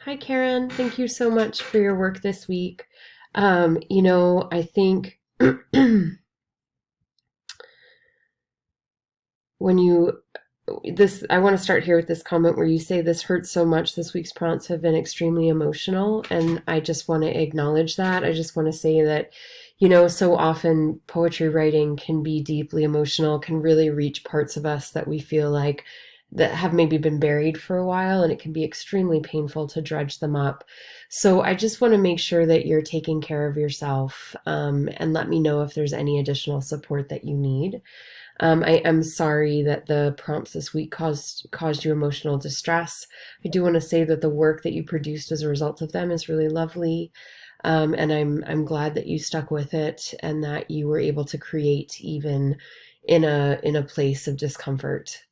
Hi, Karen. Thank you so much for your work this week. I think when you I want to start here with this comment where you say this hurts so much. This week's prompts have been extremely emotional, and I just want to acknowledge that. I just want to say that, so often poetry writing can be deeply emotional, can really reach parts of us that we feel like that have maybe been buried for a while, and it can be extremely painful to dredge them up. So I just want to make sure that you're taking care of yourself, and let me know if there's any additional support that you need. I am sorry that the prompts this week caused you emotional distress. I do want to say that the work that you produced as a result of them is really lovely, and I'm glad that you stuck with it and that you were able to create even in a place of discomfort.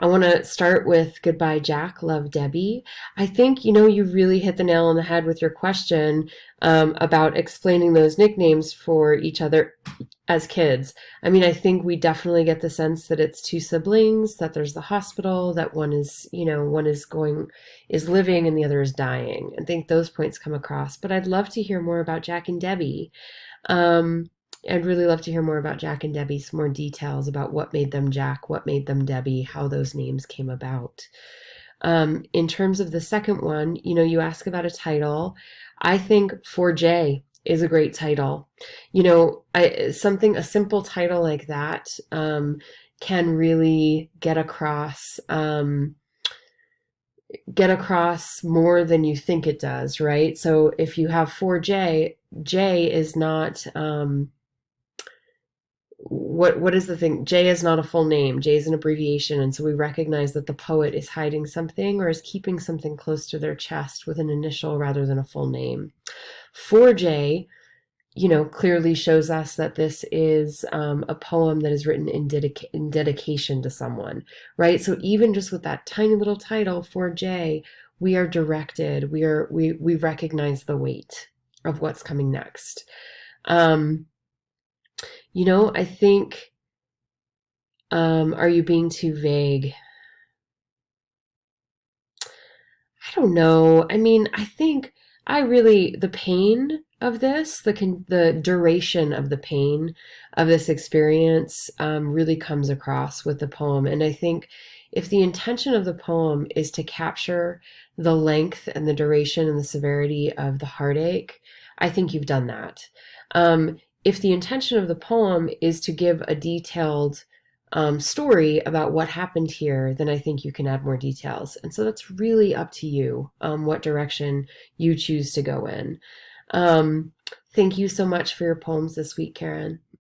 I want to start with Goodbye, Jack, Love, Debbie. I think, you really hit the nail on the head with your question about explaining those nicknames for each other as kids. I mean, I think we definitely get the sense that it's two siblings, that there's the hospital, that one is living and the other is dying. I think those points come across. But I'd love to hear more about Jack and Debbie. Um, I'd really love to hear more about Jack and Debbie, some more details about what made them Jack, what made them Debbie, how those names came about. In terms of the second one, you ask about a title. I think For Jay is a great title. A simple title like that can really get across more than you think it does, right? So if you have 4J, J is not what is the thing? J is not a full name. J is an abbreviation, and so we recognize that the poet is hiding something or is keeping something close to their chest with an initial rather than a full name. 4J, clearly shows us that this is a poem that is written in dedication to someone, right? So even just with that tiny little title, 4J, we are directed. We recognize the weight of what's coming next. Um, I think, are you being too vague? I don't know. I mean, I think the pain of this, the duration of the pain of this experience really comes across with the poem. And I think if the intention of the poem is to capture the length and the duration and the severity of the heartache, I think you've done that. If the intention of the poem is to give a detailed story about what happened here, then I think you can add more details. And so that's really up to you, what direction you choose to go in. Um, Thank you so much for your poems this week, Karen.